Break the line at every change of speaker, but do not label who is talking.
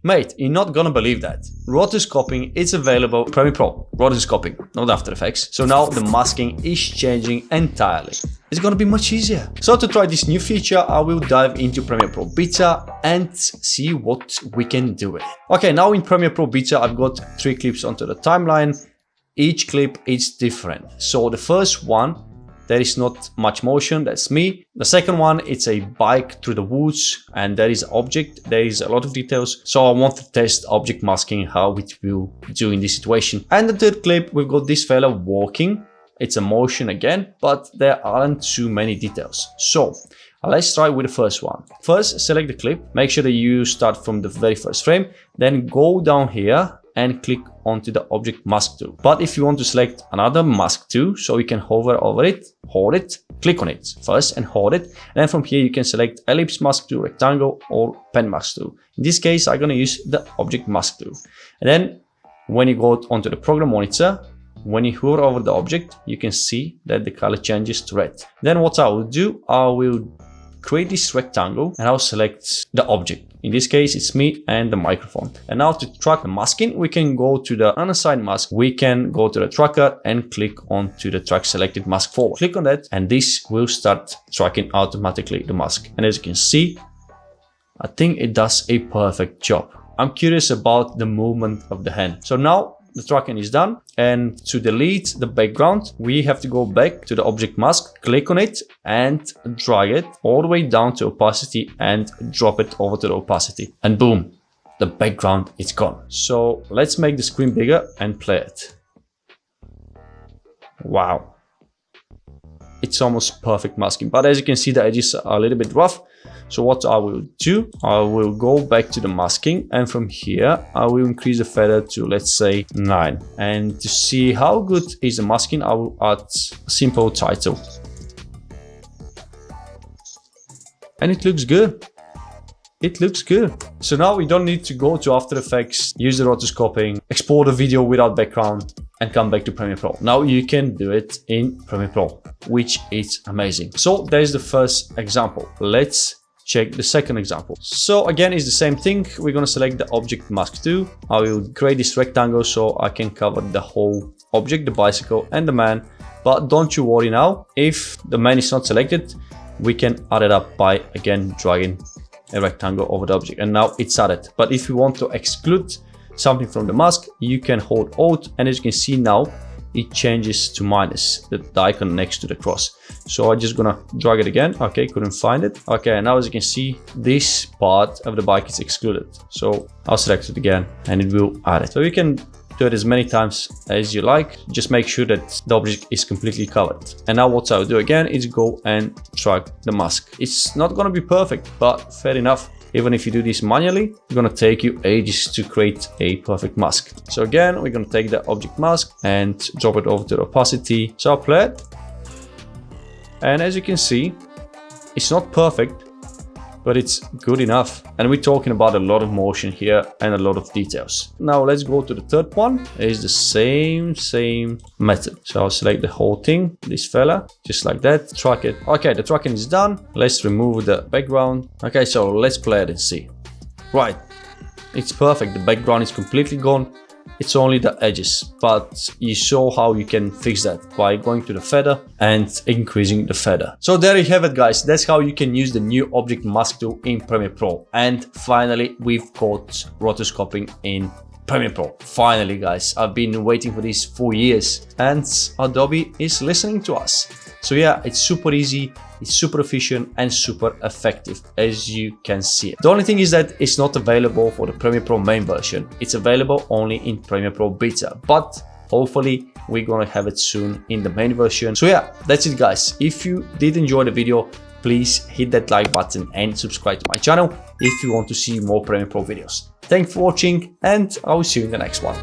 Mate, you're not gonna believe that. Rotoscoping is available in Premiere Pro. Rotoscoping, not After Effects. So now the masking is changing entirely. It's gonna be much easier. So to try this new feature, I will dive into Premiere Pro Beta and see what we can do with it. Okay, now in Premiere Pro Beta, I've got 3 clips onto the timeline. Each clip is different. So the first one, there is not much motion, that's me. The second one, it's a bike through the woods and there is an object, there is a lot of details. So I want to test object masking, how it will do in this situation. And the third clip, we've got this fella walking. It's a motion again, but there aren't too many details. So let's try with the first one. First, select the clip, make sure that you start from the very first frame, then go down here and click onto the object mask tool. But if you want to select another mask tool, so you can hover over it, hold it, click on it first and hold it. And then from here, you can select ellipse mask tool, rectangle or pen mask tool. In this case, I'm gonna use the object mask tool. And then when you go onto the program monitor, when you hover over the object, you can see that the color changes to red. Then what I will do, I will create this rectangle and I'll select the object. In this case, it's me and the microphone. And now to track the masking, we can go to the unassigned mask. We can go to the tracker and click onto the track selected mask forward. Click on that and this will start tracking automatically the mask. And as you can see, I think it does a perfect job. I'm curious about the movement of the hand. So now the tracking is done, and to delete the background, we have to go back to the object mask, click on it and drag it all the way down to opacity and drop it over to the opacity. And boom, the background is gone. So let's make the screen bigger and play it. Wow. It's almost perfect masking, but as you can see, the edges are a little bit rough. So what I will do, I will go back to the masking and from here, I will increase the feather to, let's say 9. And to see how good is the masking, I will add a simple title. And it looks good. It looks good. So now we don't need to go to After Effects, use the rotoscoping, export a video without background and come back to Premiere Pro. Now you can do it in Premiere Pro, which is amazing. So there's the first example. Let's check the second example. So again, it's the same thing. We're going to select the object mask tool. I will create this rectangle so I can cover the whole object, the bicycle and the man. But don't you worry now, if the man is not selected, we can add it up by again dragging a rectangle over the object, and now it's added. But if you want to exclude something from the mask, you can hold Alt, and as you can see now, it changes to minus, the icon next to the cross. So I'm just gonna drag it again. Okay, couldn't find it. Okay, now as you can see, this part of the bike is excluded. So I'll select it again and it will add it. So you can do it as many times as you like. Just make sure that the object is completely covered. And now what I'll do again is go and drag the mask. It's not gonna be perfect, but fair enough. Even if you do this manually, it's gonna take you ages to create a perfect mask. So again, we're gonna take the object mask and drop it over to the opacity. So I'll play it. And as you can see, it's not perfect, but it's good enough. And we're talking about a lot of motion here and a lot of details. Now let's go to the third one. It's the same method. So I'll select the whole thing, this fella, just like that, track it. Okay, the tracking is done. Let's remove the background. Okay, so let's play it and see. Right, it's perfect. The background is completely gone. It's only the edges, but you saw how you can fix that by going to the feather and increasing the feather. So there you have it, guys. That's how you can use the new object mask tool in Premiere Pro. And finally, we've got rotoscoping in Premiere Pro. Finally, guys, I've been waiting for this for years and Adobe is listening to us. So yeah, it's super easy, it's super efficient and super effective, as you can see it. The only thing is that it's not available for the Premiere Pro main version. It's available only in Premiere Pro Beta, but hopefully we're gonna have it soon in the main version. So yeah, that's it, guys. If you did enjoy the video, please hit that like button and subscribe to my channel if you want to see more Premiere Pro videos. Thanks for watching and I will see you in the next one.